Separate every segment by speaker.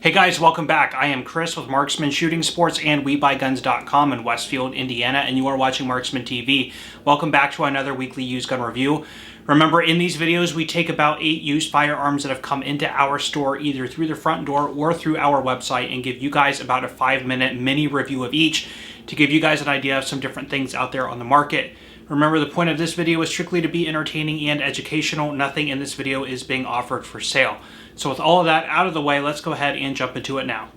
Speaker 1: Hey guys, welcome back. I am Chris with Marksman Shooting Sports and WeBuyGuns.com in Westfield, Indiana, and you are watching Marksman TV. Welcome back to another weekly used gun review. Remember, in these videos, we take about 8 used firearms that have come into our store either through the front door or through our website and give you guys about a 5-minute mini review of each to give you guys an idea of some different things out there on the market. Remember, the point of this video is strictly to be entertaining and educational. Nothing in this video is being offered for sale. So with all of that out of the way, let's go ahead and jump into it now.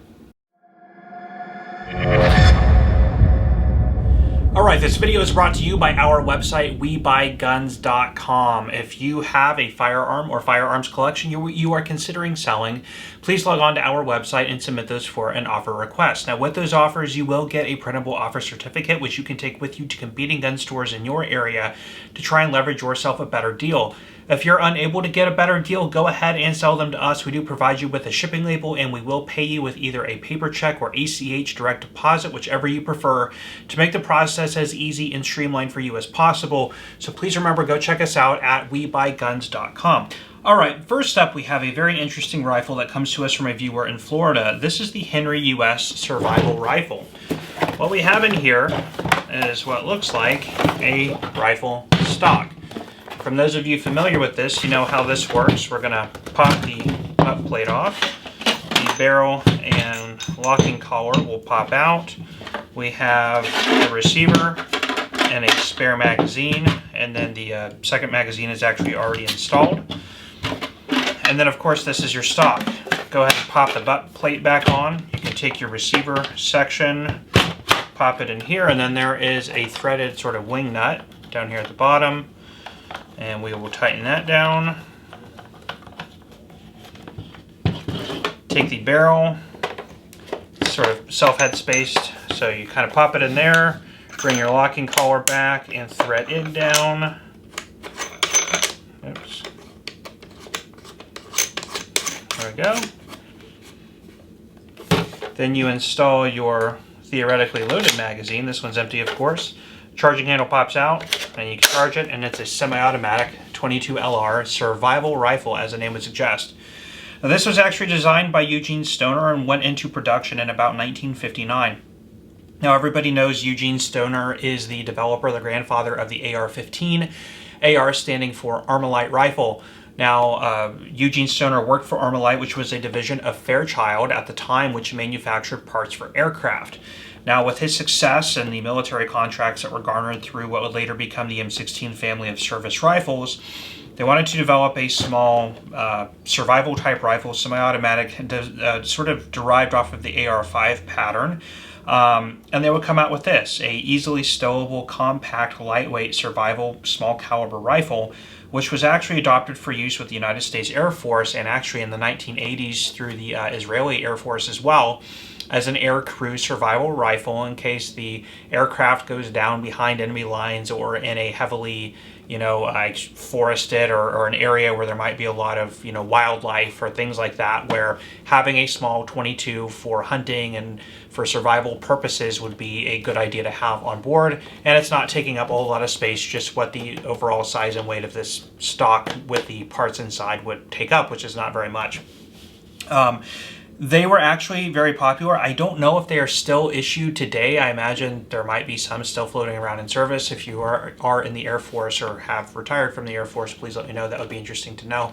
Speaker 1: Alright, this video is brought to you by our website, WeBuyGuns.com. If you have a firearm or firearms collection you are considering selling, please log on to our website and submit those for an offer request. Now, with those offers, you will get a printable offer certificate, which you can take with you to competing gun stores in your area to try and leverage yourself a better deal. If you're unable to get a better deal, go ahead and sell them to us. We do provide you with a shipping label, and we will pay you with either a paper check or ACH direct deposit, whichever you prefer, to make the process as easy and streamlined for you as possible. So please remember, go check us out at WeBuyGuns.com. All right, first up, we have a very interesting rifle that comes to us from a viewer in Florida. This is the Henry US Survival Rifle. What we have in here is what looks like a rifle stock. From those of you familiar with this, you know how this works. We're going to pop the butt plate off. The barrel and locking collar will pop out. We have the receiver and a spare magazine, and then the second magazine is actually already installed. And then, of course, this is your stock. Go ahead and pop the butt plate back on. You can take your receiver section, pop it in here, and then there is a threaded sort of wing nut down here at the bottom. And we will tighten that down. Take the barrel, sort of self-head spaced, so you kind of pop it in there, bring your locking collar back and thread it down. Oops. There we go. Then you install your theoretically loaded magazine. This one's empty, of course. Charging handle pops out, and you can charge it, and it's a semi-automatic 22 LR survival rifle, as the name would suggest. Now, this was actually designed by Eugene Stoner and went into production in about 1959. Now, everybody knows Eugene Stoner is the developer, the grandfather of the AR-15, AR standing for Armalite rifle. Now, Eugene Stoner worked for Armalite, which was a division of Fairchild at the time, which manufactured parts for aircraft. Now, with his success and the military contracts that were garnered through what would later become the M16 family of service rifles, they wanted to develop a small survival-type rifle, semi-automatic, sort of derived off of the AR-5 pattern. And they would come out with this, a easily stowable, compact, lightweight, survival, small-caliber rifle, which was actually adopted for use with the United States Air Force, and actually in the 1980s through the Israeli Air Force as well, as an air crew survival rifle in case the aircraft goes down behind enemy lines or in a heavily, forested or an area where there might be a lot of, wildlife or things like that, where having a small 22 for hunting and for survival purposes would be a good idea to have on board. And it's not taking up a whole lot of space, just what the overall size and weight of this stock with the parts inside would take up, which is not very much. They were actually very popular. I don't know if they are still issued today. I imagine there might be some still floating around in service. If you are in the Air Force or have retired from the Air Force, please let me know. That would be interesting to know.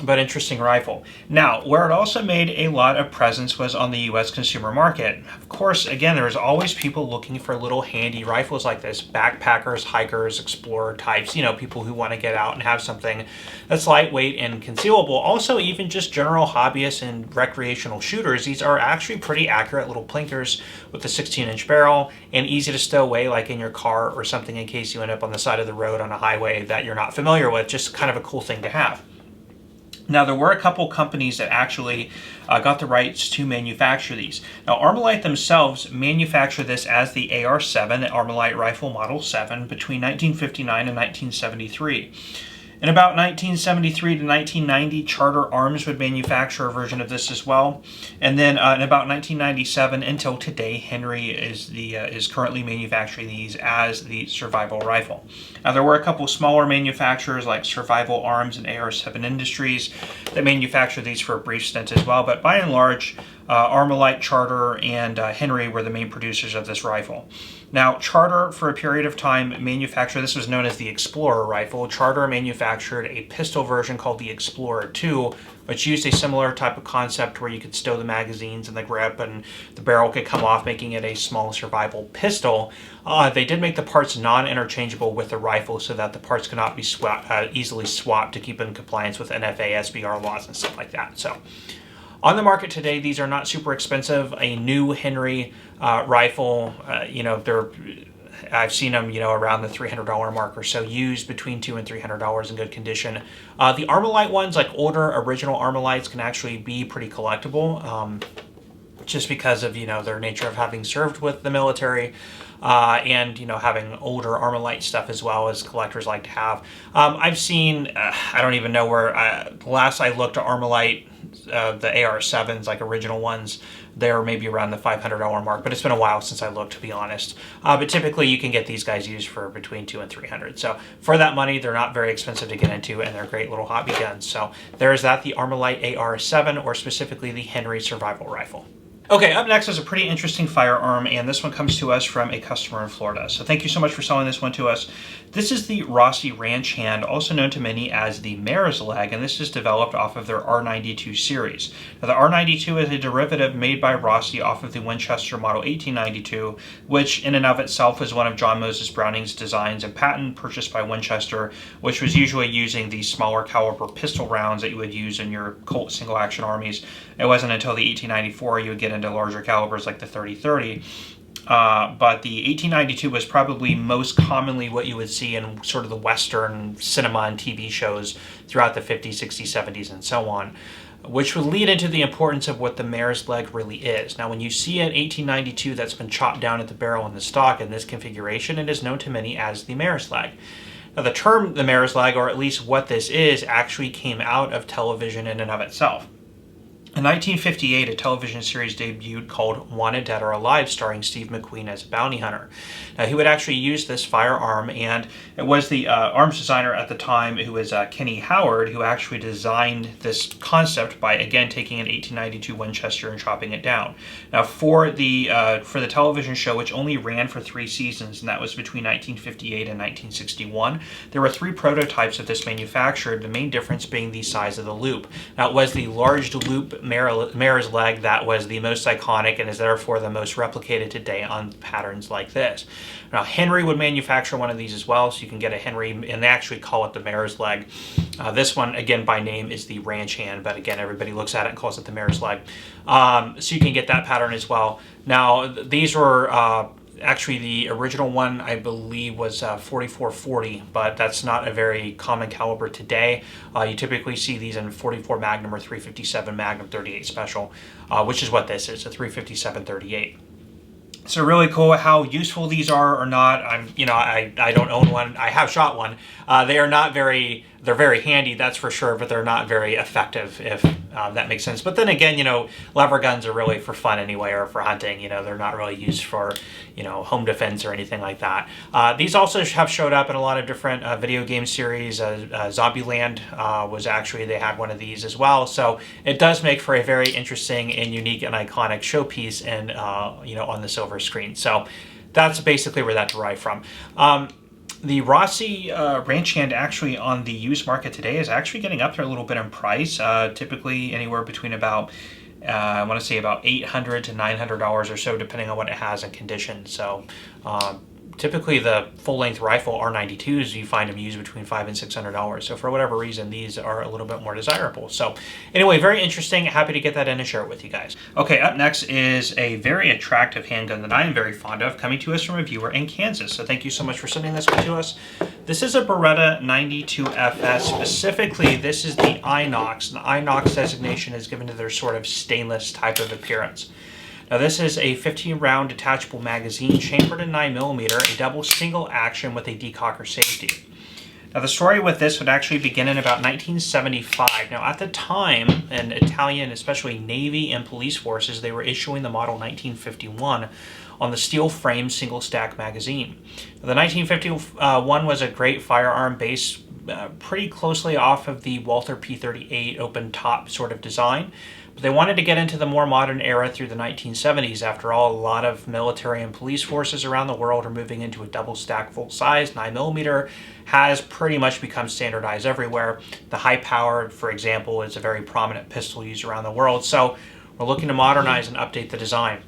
Speaker 1: But interesting rifle. Now, where it also made a lot of presence was on the U.S. consumer market. Of course, again, there's always people looking for little handy rifles like this. Backpackers, hikers, explorer types, people who want to get out and have something that's lightweight and concealable. Also, even just general hobbyists and recreational shooters, these are actually pretty accurate little plinkers with a 16-inch barrel and easy to stow away, like in your car or something, in case you end up on the side of the road on a highway that you're not familiar with. Just kind of a cool thing to have. Now, there were a couple companies that actually got the rights to manufacture these. Now, Armalite themselves manufactured this as the AR-7, the Armalite Rifle Model 7, between 1959 and 1973. In about 1973 to 1990, Charter Arms would manufacture a version of this as well. And then in about 1997 until today, Henry is currently manufacturing these as the survival rifle. Now, there were a couple smaller manufacturers like Survival Arms and AR-7 Industries that manufactured these for a brief stint as well, but by and large, Armalite, Charter, and Henry were the main producers of this rifle. Now, Charter, for a period of time, manufactured, this was known as the Explorer rifle. Charter manufactured a pistol version called the Explorer 2, which used a similar type of concept where you could stow the magazines in the grip and the barrel could come off, making it a small survival pistol. They did make the parts non-interchangeable with the rifle so that the parts could not be easily swapped to keep in compliance with NFA, SBR laws and stuff like that. So, on the market today, these are not super expensive. A new Henry rifle, I've seen them, around the $300 mark or so, used between $200 and $300 in good condition. The Armalite ones, like older original Armalites, can actually be pretty collectible, just because of their nature of having served with the military. And having older Armalite stuff as well as collectors like to have. I've seen, I don't even know where, last I looked at Armalite, the AR-7s, like original ones, they're maybe around the $500 mark, but it's been a while since I looked, to be honest. But typically you can get these guys used for between $200 and $300. So for that money, they're not very expensive to get into, and they're great little hobby guns. So there's that, the Armalite AR-7, or specifically the Henry Survival Rifle. Okay, up next is a pretty interesting firearm, and this one comes to us from a customer in Florida. So thank you so much for selling this one to us. This is the Rossi Ranch Hand, also known to many as the Mare's Leg, and this is developed off of their R92 series. Now, the R92 is a derivative made by Rossi off of the Winchester Model 1892, which in and of itself is one of John Moses Browning's designs and patent purchased by Winchester, which was usually using the smaller caliber pistol rounds that you would use in your Colt single-action armies. It wasn't until the 1894 you would get into larger calibers like the 30-30. But the 1892 was probably most commonly what you would see in sort of the Western cinema and TV shows throughout the 50s, 60s, 70s, and so on, which would lead into the importance of what the Mare's Leg really is. Now, when you see an 1892 that's been chopped down at the barrel in the stock in this configuration, it is known to many as the Mare's Leg. Now, the term the Mare's Leg, or at least what this is, actually came out of television in and of itself. In 1958, a television series debuted called Wanted Dead or Alive, starring Steve McQueen as a bounty hunter. Now, he would actually use this firearm, and it was the arms designer at the time, who was Kenny Howard, who actually designed this concept by, again, taking an 1892 Winchester and chopping it down. Now, for the television show, which only ran for 3 seasons, and that was between 1958 and 1961, there were 3 prototypes of this manufactured, the main difference being the size of the loop. Now, it was the large loop Mare's Leg that was the most iconic and is therefore the most replicated today on patterns like this. Now, Henry would manufacture one of these as well, so you can get a Henry, and they actually call it the Mare's Leg. This one, again, by name is the Ranch Hand, but again, everybody looks at it and calls it the Mare's Leg. So you can get that pattern as well. Now, these were actually, the original one, I believe, was 4440, but that's not a very common caliber today. You typically see these in 44 Magnum or 357 Magnum 38 Special, which is what this is, a 357 38. So really cool. How useful these are or not, I don't own one. I have shot one. They are not very, they're very handy, that's for sure, but they're not very effective, if that makes sense. But then again, lever guns are really for fun anyway, or for hunting. They're not really used for, home defense or anything like that. These also have showed up in a lot of different video game series. Zombieland was actually, they had one of these as well. So it does make for a very interesting and unique and iconic showpiece, and on the silver screen. So that's basically where that derived from. The Rossi Ranch Hand, actually on the used market today, is actually getting up there a little bit in price. Typically anywhere between about, I want to say about $800 to $900 or so, depending on what it has in condition. So typically the full-length rifle R92s, you find them used between $500 and $600. So for whatever reason, these are a little bit more desirable. So anyway, very interesting. Happy to get that in and share it with you guys. Okay, up next is a very attractive handgun that I am very fond of, coming to us from a viewer in Kansas. So thank you so much for sending this one to us. This is a Beretta 92FS. Specifically, this is the INOX. The INOX designation is given to their sort of stainless type of appearance. Now, this is a 15-round detachable magazine chambered in 9mm, a double single action with a decocker safety. Now the story with this would actually begin in about 1975. Now at the time, in Italian, especially Navy and police forces, they were issuing the model 1951 on the steel frame single stack magazine. The 1951 was a great firearm based pretty closely off of the Walther P38 open top sort of design. But they wanted to get into the more modern era through the 1970s. After all, a lot of military and police forces around the world are moving into a double stack full size. 9mm has pretty much become standardized everywhere. The high power, for example, is a very prominent pistol used around the world. So we're looking to modernize and update the design.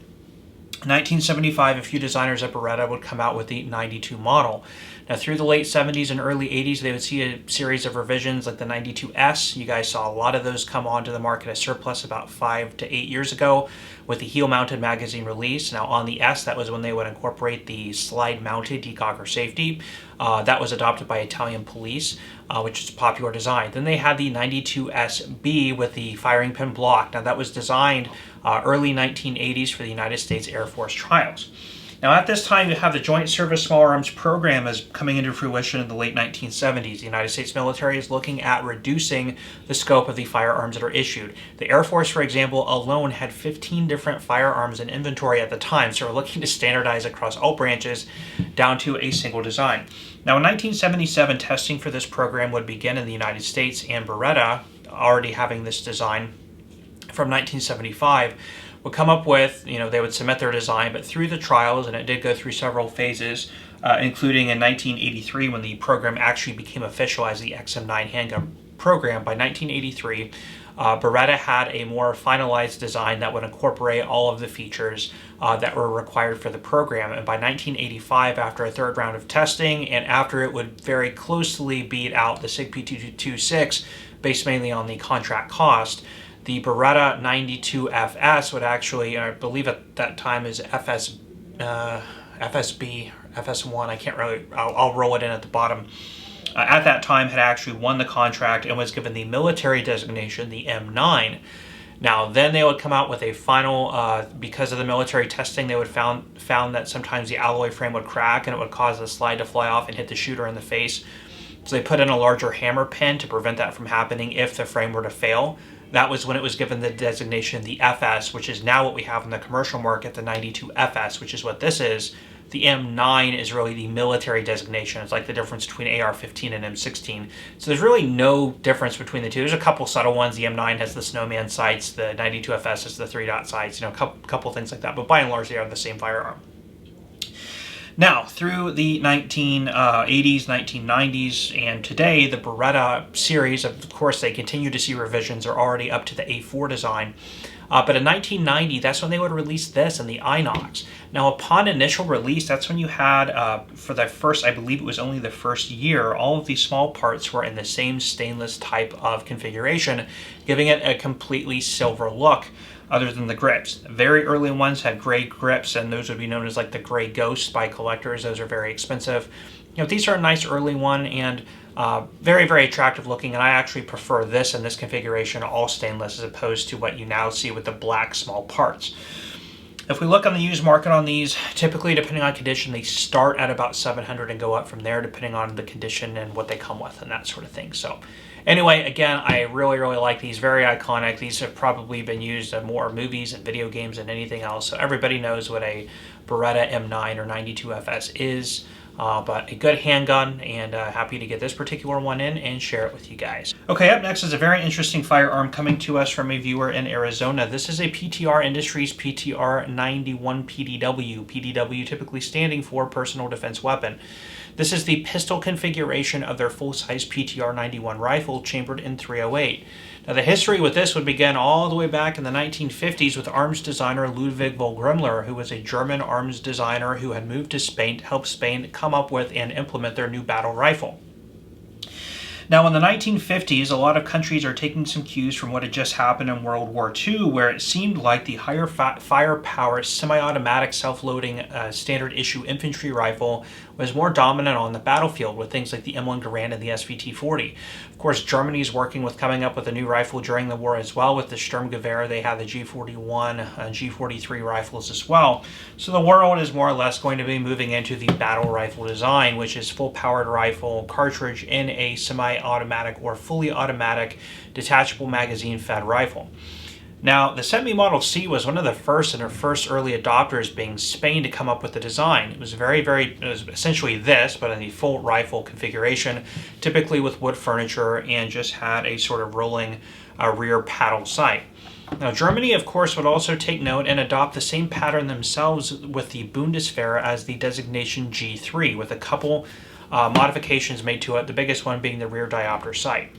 Speaker 1: In 1975, a few designers at Beretta would come out with the 92 model. Now, through the late 70s and early 80s, they would see a series of revisions like the 92S. You guys saw a lot of those come onto the market as surplus about 5 to 8 years ago with the heel-mounted magazine release. Now, on the S, that was when they would incorporate the slide-mounted decocker safety. That was adopted by Italian police, which is a popular design. Then they had the 92SB with the firing pin block. Now, that was designed early 1980s for the United States Air Force trials. Now, at this time, you have the Joint Service Small Arms Program is coming into fruition in the late 1970s. The United States military is looking at reducing the scope of the firearms that are issued. The Air Force, for example, alone had 15 different firearms in inventory at the time, so we're looking to standardize across all branches down to a single design. Now, in 1977, testing for this program would begin in the United States, and Beretta, already having this design from 1975, would come up with, they would submit their design, but through the trials, and it did go through several phases, including in 1983 when the program actually became official as the XM9 handgun program. By 1983, Beretta had a more finalized design that would incorporate all of the features that were required for the program. And by 1985, after a third round of testing, and after it would very closely beat out the SIG P226, based mainly on the contract cost, the Beretta 92FS would actually, I believe at that time is FSB, FS1, I can't really, I'll roll it in at the bottom. At that time had actually won the contract and was given the military designation, the M9. Now, then they would come out with a final, because of the military testing, they would found that sometimes the alloy frame would crack and it would cause the slide to fly off and hit the shooter in the face. So they put in a larger hammer pin to prevent that from happening if the frame were to fail. That was when it was given the designation, the FS, which is now what we have in the commercial market, the 92FS, which is what this is. The M9 is really the military designation. It's like the difference between AR-15 and M16. So there's really no difference between the two. There's a couple subtle ones. The M9 has the snowman sights. The 92FS has the 3-dot sights. A couple things like that. But by and large, they are the same firearm. Now, through the 1980s, 1990s, and today, the Beretta series, of course, they continue to see revisions, are already up to the A4 design. But in 1990, that's when they would release this in the INOX. Now, upon initial release, that's when you had, for the first, I believe it was only the first year, all of these small parts were in the same stainless type of configuration, giving it a completely silver look, other than the grips. The very early ones had gray grips, and those would be known as like the gray ghost by collectors. Those are very expensive. These are a nice early one and very, very attractive looking, and I actually prefer this in this configuration, all stainless, as opposed to what you now see with the black small parts. If we look on the used market on these, typically depending on condition, they start at about $700 and go up from there depending on the condition and what they come with and that sort of thing. So anyway, again, I really, really like these. Very iconic. These have probably been used in more movies and video games than anything else. So everybody knows what a Beretta M9 or 92FS is. But a good handgun, and happy to get this particular one in and share it with you guys. Okay, up next is a very interesting firearm coming to us from a viewer in Arizona. This is a PTR Industries PTR 91 PDW. PDW typically standing for Personal Defense Weapon. This is the pistol configuration of their full-size PTR 91 rifle chambered in .308. Now, the history with this would begin all the way back in the 1950s with arms designer Ludwig Vogrimler, who was a German arms designer who had moved to Spain to help Spain come up with and implement their new battle rifle. Now, in the 1950s, a lot of countries are taking some cues from what had just happened in World War II, where it seemed like the higher firepower semi-automatic self-loading standard issue infantry rifle was more dominant on the battlefield with things like the M1 Garand and the SVT-40. Of course, Germany's working with coming up with a new rifle during the war as well with the Sturmgewehr. They have the G41, G43 rifles as well. So the world is more or less going to be moving into the battle rifle design, which is full-powered rifle cartridge in a semi-automatic or fully automatic detachable magazine-fed rifle. Now, the Semi Model C was one of the first and our first early adopters, being Spain, to come up with the design. It was it was essentially this, but in the full rifle configuration, typically with wood furniture, and just had a sort of rolling rear paddle sight. Now, Germany, of course, would also take note and adopt the same pattern themselves with the Bundeswehr as the designation G3, with a couple modifications made to it, the biggest one being the rear diopter sight.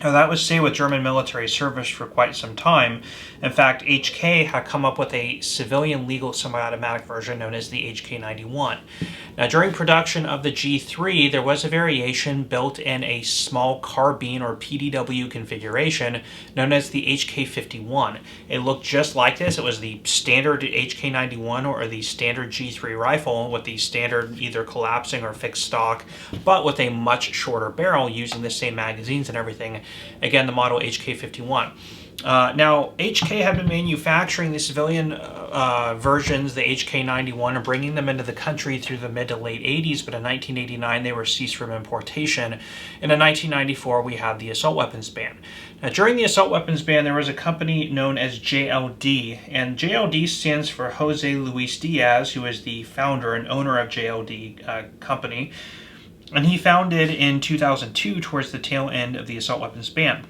Speaker 1: Now, that was stayed with German military service for quite some time. In fact, HK had come up with a civilian legal semi-automatic version known as the HK91. Now, during production of the G3, there was a variation built in a small carbine or PDW configuration known as the HK51. It looked just like this. It was the standard HK91 or the standard G3 rifle with the standard either collapsing or fixed stock, but with a much shorter barrel using the same magazines and everything. Again, the model HK51. Now, HK had been manufacturing the civilian versions, the HK91, and bringing them into the country through the mid to late 80s, but in 1989 they were ceased from importation. And in 1994 we had the assault weapons ban. Now, during the assault weapons ban, there was a company known as JLD, and JLD stands for Jose Luis Diaz, who is the founder and owner of JLD company. And he founded in 2002 towards the tail end of the assault weapons ban.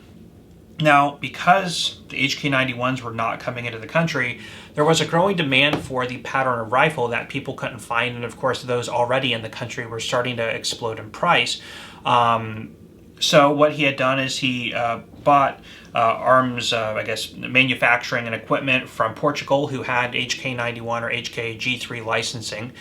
Speaker 1: Now, because the HK91s were not coming into the country, there was a growing demand for the pattern of rifle that people couldn't find, and of course those already in the country were starting to explode in price. So what he had done is he bought arms, manufacturing and equipment from Portugal, who had HK91 or HKG3 licensing.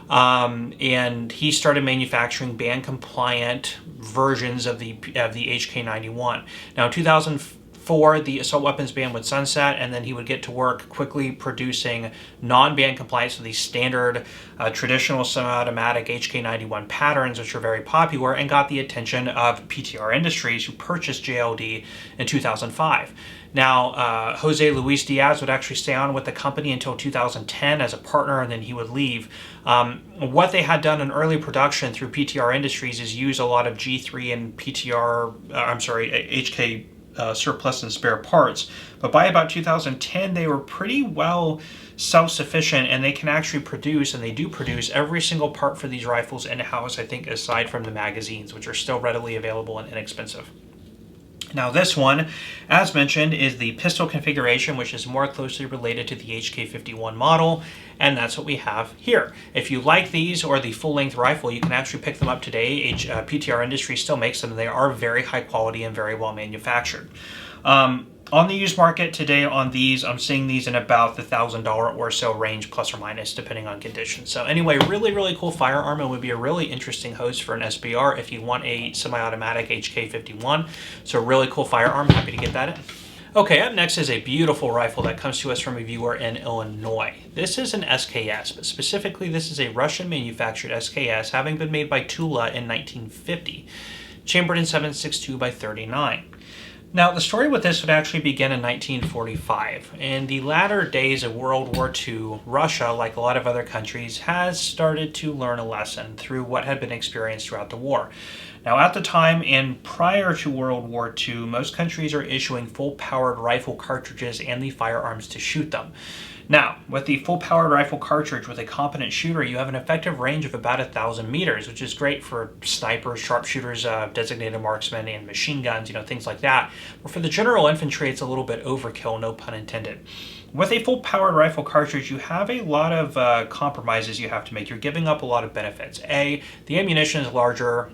Speaker 1: And he started manufacturing ban-compliant versions of the HK91. Now, in 2004, the assault weapons ban would sunset, and then he would get to work quickly producing non-ban compliant, so these standard traditional semi-automatic HK91 patterns, which are very popular, and got the attention of PTR Industries, who purchased JLD in 2005. Now, Jose Luis Diaz would actually stay on with the company until 2010 as a partner, and then he would leave. What they had done in early production through PTR Industries is use a lot of G3 and HK surplus and spare parts. But by about 2010, they were pretty well self-sufficient, and they can actually produce, and they do produce, every single part for these rifles in-house, I think, aside from the magazines, which are still readily available and inexpensive. Now, this one, as mentioned, is the pistol configuration, which is more closely related to the HK51 model, and that's what we have here. If you like these or the full-length rifle, you can actually pick them up today. PTR Industries still makes them. They are very high quality and very well manufactured. On the used market today on these, I'm seeing these in about the $1,000 or so range, plus or minus, depending on condition. So anyway, really, really cool firearm, and would be a really interesting host for an SBR if you want a semi-automatic HK51. So really cool firearm, happy to get that in. Okay, up next is a beautiful rifle that comes to us from a viewer in Illinois. This is an SKS, but specifically this is a Russian-manufactured SKS, having been made by Tula in 1950, chambered in 7.62 by 39. Now, the story with this would actually begin in 1945. In the latter days of World War II, Russia, like a lot of other countries, has started to learn a lesson through what had been experienced throughout the war. Now, at the time and prior to World War II, most countries are issuing full-powered rifle cartridges and the firearms to shoot them. Now, with the full-powered rifle cartridge with a competent shooter, you have an effective range of about 1,000 meters, which is great for snipers, sharpshooters, designated marksmen, and machine guns, things like that. But for the general infantry, it's a little bit overkill, no pun intended. With a full-powered rifle cartridge, you have a lot of compromises you have to make. You're giving up a lot of benefits. A, the ammunition is larger,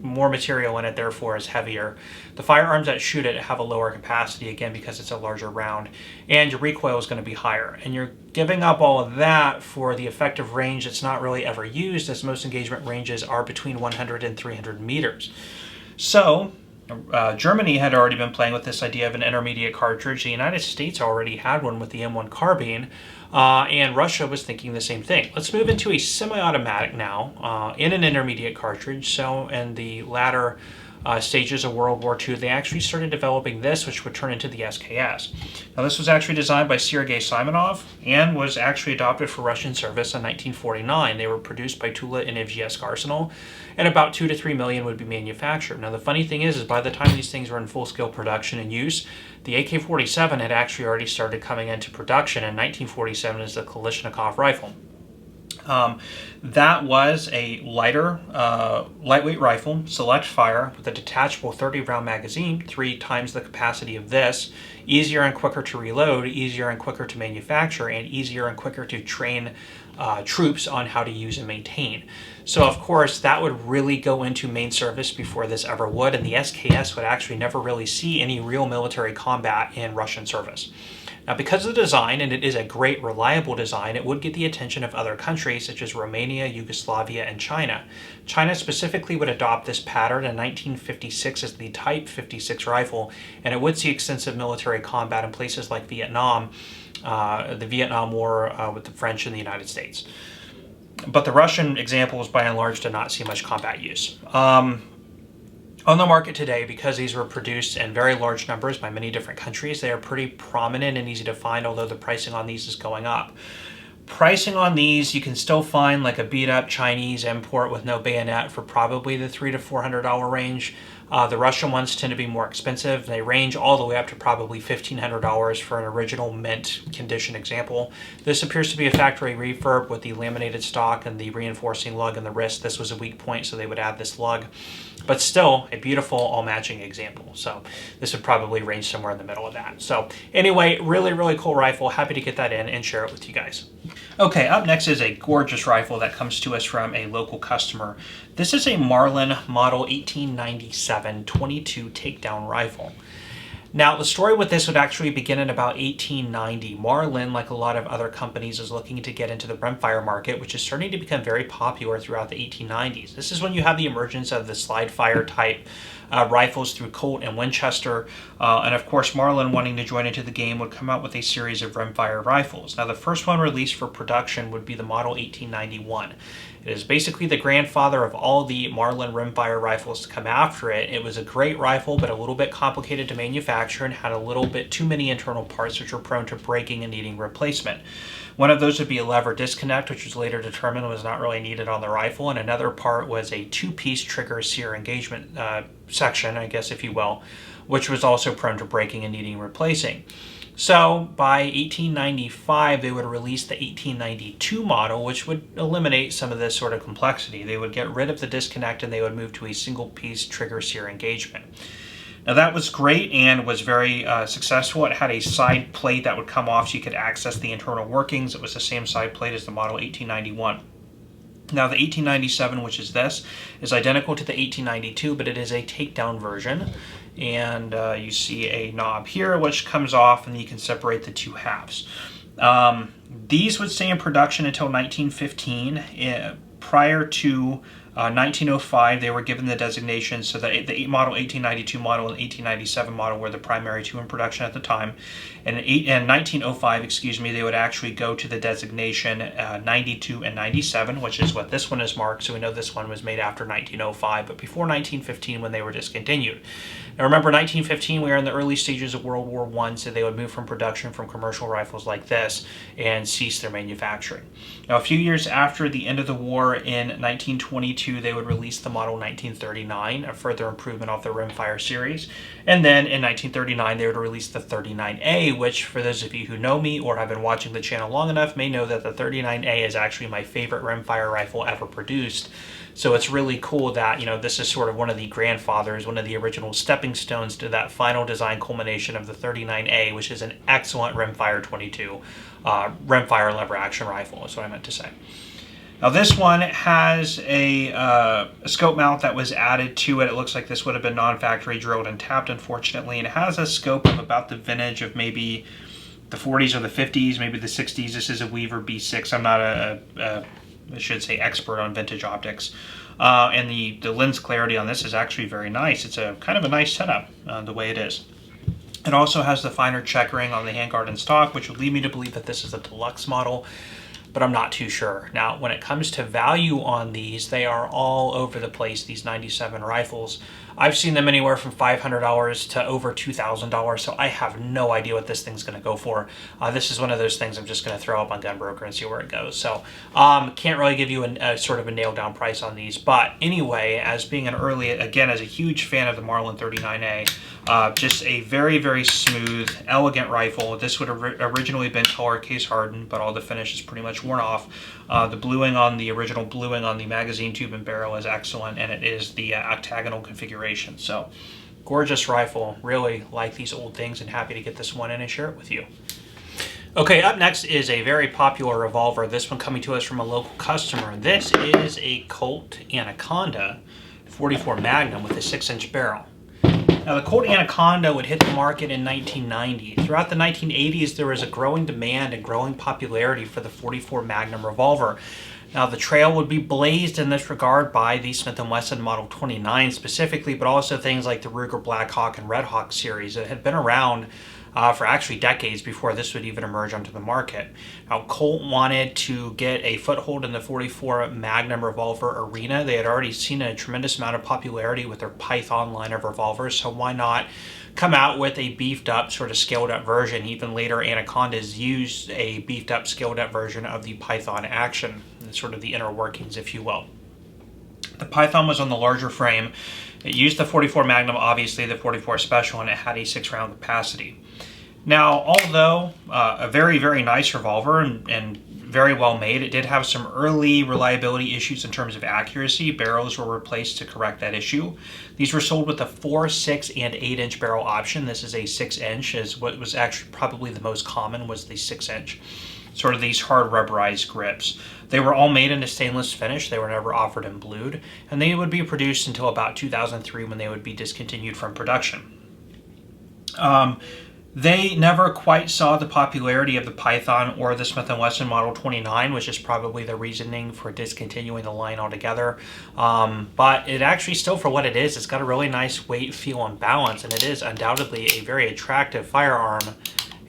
Speaker 1: more material in it, therefore is heavier. The firearms that shoot it have a lower capacity, again, because it's a larger round, and your recoil is going to be higher. And you're giving up all of that for the effective range that's not really ever used, as most engagement ranges are between 100 and 300 meters. So Germany had already been playing with this idea of an intermediate cartridge. The United States already had one with the M1 carbine, and Russia was thinking the same thing. Let's move into a semi-automatic now in an intermediate cartridge. So in the latter stages of World War II, they actually started developing this, which would turn into the SKS. Now, this was actually designed by Sergei Simonov and was actually adopted for Russian service in 1949. They were produced by Tula and Ivzhevsk Arsenal, and about 2 to 3 million would be manufactured. Now, the funny thing is by the time these things were in full-scale production and use, the AK-47 had actually already started coming into production in 1947 as the Kalashnikov rifle. That was a lighter, lightweight rifle, select fire, with a detachable 30-round magazine, 3 times the capacity of this, easier and quicker to reload, easier and quicker to manufacture, and easier and quicker to train troops on how to use and maintain. So of course that would really go into main service before this ever would, and the SKS would actually never really see any real military combat in Russian service. Now, because of the design, and it is a great, reliable design, it would get the attention of other countries such as Romania, Yugoslavia, and China. China specifically would adopt this pattern in 1956 as the Type 56 rifle, and it would see extensive military combat in places like Vietnam, the Vietnam War with the French and the United States. But the Russian examples, by and large, did not see much combat use. On the market today, because these were produced in very large numbers by many different countries, they are pretty prominent and easy to find, although the pricing on these is going up. Pricing on these, you can still find like a beat-up Chinese import with no bayonet for probably the $300 to $400 range. The Russian ones tend to be more expensive. They range all the way up to probably $1,500 for an original mint condition example. This appears to be a factory refurb with the laminated stock and the reinforcing lug in the wrist. This was a weak point, so they would add this lug. But still, a beautiful all-matching example. So this would probably range somewhere in the middle of that. So anyway, really, really cool rifle. Happy to get that in and share it with you guys. Okay, up next is a gorgeous rifle that comes to us from a local customer. This is a Marlin model 1897 22 takedown rifle. Now, the story with this would actually begin in about 1890. Marlin, like a lot of other companies, is looking to get into the rimfire market, which is starting to become very popular throughout the 1890s. This is when you have the emergence of the slide fire type rifles through Colt and Winchester, and of course Marlin, wanting to join into the game, would come out with a series of rimfire rifles. Now, the first one released for production would be the model 1891. It is basically the grandfather of all the Marlin rimfire rifles to come after it. It was a great rifle, but a little bit complicated to manufacture and had a little bit too many internal parts which were prone to breaking and needing replacement. One of those would be a lever disconnect, which was later determined was not really needed on the rifle, and another part was a 2-piece trigger sear engagement section, I guess if you will, which was also prone to breaking and needing replacing. So by 1895, they would release the 1892 model, which would eliminate some of this sort of complexity. They would get rid of the disconnect and they would move to a single-piece trigger sear engagement. Now, that was great and was very successful. It had a side plate that would come off so you could access the internal workings. It was the same side plate as the model 1891. Now, the 1897, which is this, is identical to the 1892, but it is a takedown version. And you see a knob here, which comes off, and you can separate the two halves. These would stay in production until 1915. Prior to 1905, they were given the designation, so the model 1892 model and 1897 model were the primary two in production at the time. And in 1905, excuse me, they would actually go to the designation 92 and 97, which is what this one is marked, so we know this one was made after 1905, but before 1915 when they were discontinued. Now remember, 1915, we were in the early stages of World War I, so they would move from production from commercial rifles like this and cease their manufacturing. Now, a few years after the end of the war, in 1922, they would release the model 1939, a further improvement off the rimfire series. And then in 1939, they would release the 39A, which, for those of you who know me or have been watching the channel long enough, may know that the 39A is actually my favorite rimfire rifle ever produced. So it's really cool that, you know, this is sort of one of the grandfathers, one of the original stepping stones to that final design culmination of the 39A, which is an excellent rimfire 22 rimfire lever action rifle, is what I meant to say. Now, this one has a scope mount that was added to it. It looks like this would have been non-factory drilled and tapped, unfortunately, and it has a scope of about the vintage of maybe the 40s or the 50s, maybe the 60s. This is a Weaver B6. I'm not a I should say expert on vintage optics. And the lens clarity on this is actually very nice. It's a kind of a nice setup the way it is. It also has the finer checkering on the handguard in stock, which would lead me to believe that this is a deluxe model, but I'm not too sure. Now, when it comes to value on these, they are all over the place, these 97 rifles. I've seen them anywhere from $500 to over $2,000, so I have no idea what this thing's gonna go for. This is one of those things I'm just gonna throw up on Gunbroker and see where it goes. So can't really give you a sort of a nailed down price on these. But anyway, as being an early, again, as a huge fan of the Marlin 39A, just a very, very smooth, elegant rifle. This would have originally been color case hardened, but all the finish is pretty much worn off. The original bluing on the magazine tube and barrel is excellent, and it is the octagonal configuration. So, gorgeous rifle. Really like these old things and happy to get this one in and share it with you. Okay, up next is a very popular revolver. This one coming to us from a local customer. This is a Colt Anaconda 44 Magnum with a 6-inch barrel. Now, the Colt Anaconda would hit the market in 1990. Throughout the 1980s, there was a growing demand and growing popularity for the 44 Magnum revolver. Now, the trail would be blazed in this regard by the Smith & Wesson Model 29 specifically, but also things like the Ruger Black Hawk and Red Hawk series that had been around for actually decades before this would even emerge onto the market. Now, Colt wanted to get a foothold in the 44 Magnum revolver arena. They had already seen a tremendous amount of popularity with their Python line of revolvers, so why not come out with a beefed up, sort of scaled up version? Even later, Anacondas used a beefed up, scaled up version of the Python action, sort of the inner workings, if you will. The Python was on the larger frame. It used the 44 Magnum, obviously the 44 Special, and it had a 6-round capacity. Now, although a very, very nice revolver and very well made, it did have some early reliability issues in terms of accuracy. Barrels were replaced to correct that issue. These were sold with a 4, 6, and 8-inch barrel option. This is a 6-inch, as what was actually probably the most common was the 6-inch. Sort of these hard rubberized grips. They were all made in a stainless finish. They were never offered in blued, and they would be produced until about 2003 when they would be discontinued from production. They never quite saw the popularity of the Python or the Smith & Wesson Model 29, which is probably the reasoning for discontinuing the line altogether. But it actually still, for what it is, it's got a really nice weight, feel, and balance, and it is undoubtedly a very attractive firearm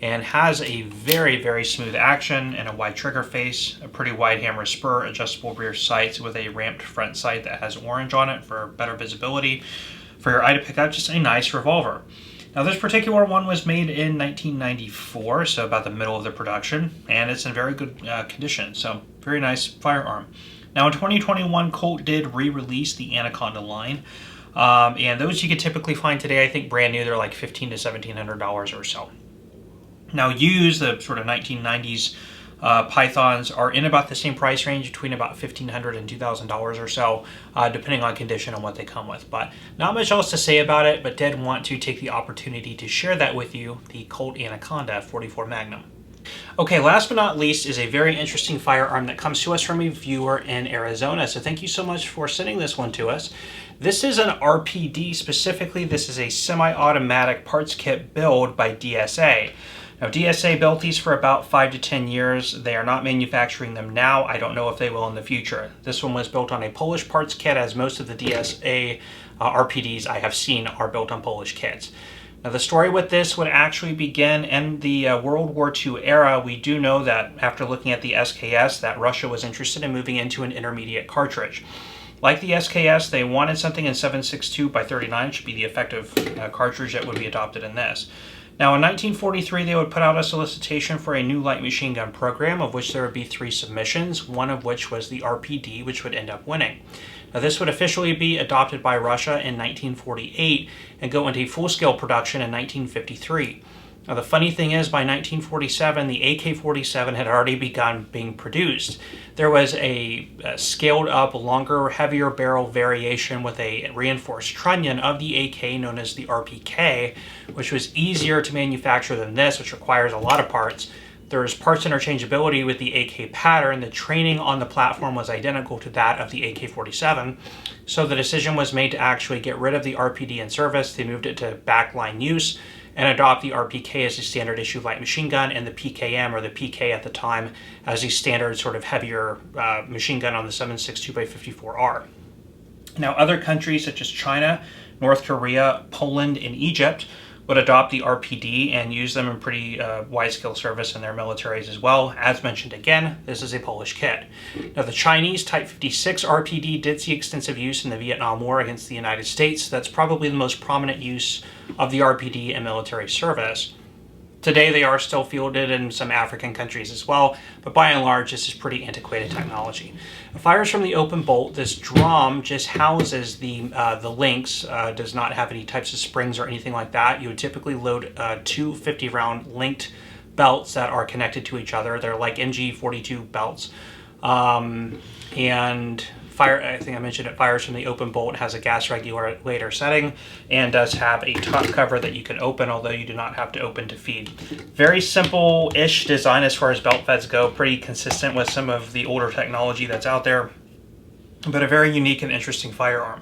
Speaker 1: and has a very, very smooth action and a wide trigger face, a pretty wide hammer spur, adjustable rear sights with a ramped front sight that has orange on it for better visibility for your eye to pick up. Just a nice revolver. Now, this particular one was made in 1994, so about the middle of the production, and it's in very good condition, so very nice firearm. Now, in 2021, Colt did re-release the Anaconda line, and those you could typically find today, I think brand new, they're like $1,500 to $1,700 or so. Now, used, the sort of 1990s Pythons are in about the same price range, between about $1,500 and $2,000 or so, depending on condition and what they come with. But not much else to say about it, but did want to take the opportunity to share that with you, the Colt Anaconda 44 Magnum. Okay, last but not least is a very interesting firearm that comes to us from a viewer in Arizona. So thank you so much for sending this one to us. This is an RPD specifically. This is a semi-automatic parts kit build by DSA. Now, DSA built these for about 5 to 10 years. They are not manufacturing them now. I don't know if they will in the future. This one was built on a Polish parts kit, as most of the DSA RPDs I have seen are built on Polish kits. Now, the story with this would actually begin in the World War II era. We do know that after looking at the SKS, that Russia was interested in moving into an intermediate cartridge. Like the SKS, they wanted something in 7.62 by 39, should be the effective cartridge that would be adopted in this. Now, in 1943, they would put out a solicitation for a new light machine gun program, of which there would be 3 submissions, one of which was the RPD, which would end up winning. Now, this would officially be adopted by Russia in 1948 and go into full-scale production in 1953. Now, the funny thing is, by 1947, the AK-47 had already begun being produced. There was a scaled-up, longer, heavier barrel variation with a reinforced trunnion of the AK known as the RPK, which was easier to manufacture than this, which requires a lot of parts. There's parts interchangeability with the AK pattern. The training on the platform was identical to that of the AK-47. So the decision was made to actually get rid of the RPD in service. They moved it to backline use and adopt the RPK as a standard issue light machine gun and the PKM, or the PK at the time, as a standard sort of heavier machine gun on the 7.62 by 54R. Now, other countries such as China, North Korea, Poland, and Egypt would adopt the RPD and use them in pretty wide-scale service in their militaries as well. As mentioned again, this is a Polish kit. Now, the Chinese Type 56 RPD did see extensive use in the Vietnam War against the United States. That's probably the most prominent use of the RPD in military service. Today, they are still fielded in some African countries as well, but by and large, this is pretty antiquated technology. It fires from the open bolt. This drum just houses the links, does not have any types of springs or anything like that. You would typically load two 50-round linked belts that are connected to each other. They're like MG42 belts. And fire, I think I mentioned it fires from the open bolt, has a gas regulator setting, and does have a top cover that you can open, although you do not have to open to feed. Very simple-ish design as far as belt feds go, pretty consistent with some of the older technology that's out there, but a very unique and interesting firearm.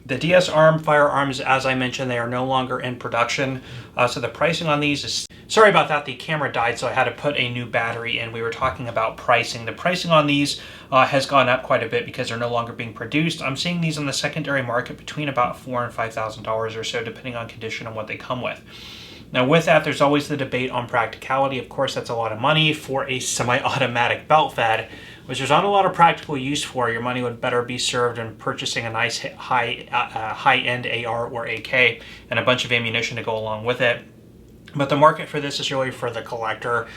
Speaker 1: The DSA firearms, as I mentioned, they are no longer in production, so the pricing on these is... Sorry about that, the camera died, so I had to put a new battery in. We were talking about pricing. The pricing on these has gone up quite a bit because they're no longer being produced. I'm seeing these on the secondary market between about $4,000 and $5,000 or so, depending on condition and what they come with. Now, with that, there's always the debate on practicality. Of course, that's a lot of money for a semi-automatic belt fed, which there's not a lot of practical use for. Your money would better be served in purchasing a nice high-end AR or AK and a bunch of ammunition to go along with it. But the market for this is really for the collector.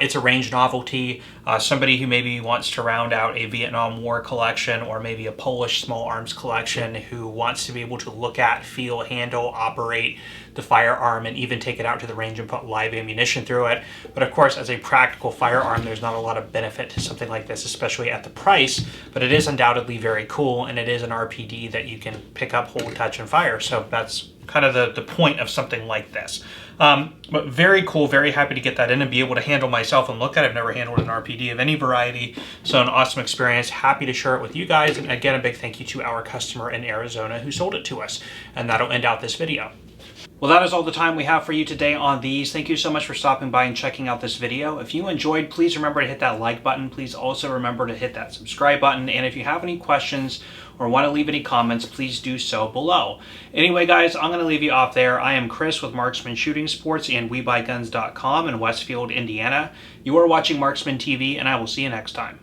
Speaker 1: It's a range novelty, somebody who maybe wants to round out a Vietnam War collection or maybe a Polish small arms collection, who wants to be able to look at, feel, handle, operate the firearm, and even take it out to the range and put live ammunition through it. But of course, as a practical firearm, there's not a lot of benefit to something like this, especially at the price, but it is undoubtedly very cool, and it is an RPD that you can pick up, hold, touch, and fire. So that's kind of the point of something like this. But very cool, very happy to get that in and be able to handle myself and look at it. I've never handled an RPD of any variety, so an awesome experience. Happy to share it with you guys, and again, a big thank you to our customer in Arizona who sold it to us. And that'll end out this video. Well, that is all the time we have for you today on these. Thank you so much for stopping by and checking out this video. If you enjoyed, please remember to hit that like button. Please also remember to hit that subscribe button. And if you have any questions or want to leave any comments, please do so below. Anyway, guys, I'm going to leave you off there. I am Chris with Marksman Shooting Sports and WeBuyGuns.com in Westfield, Indiana. You are watching Marksman TV, and I will see you next time.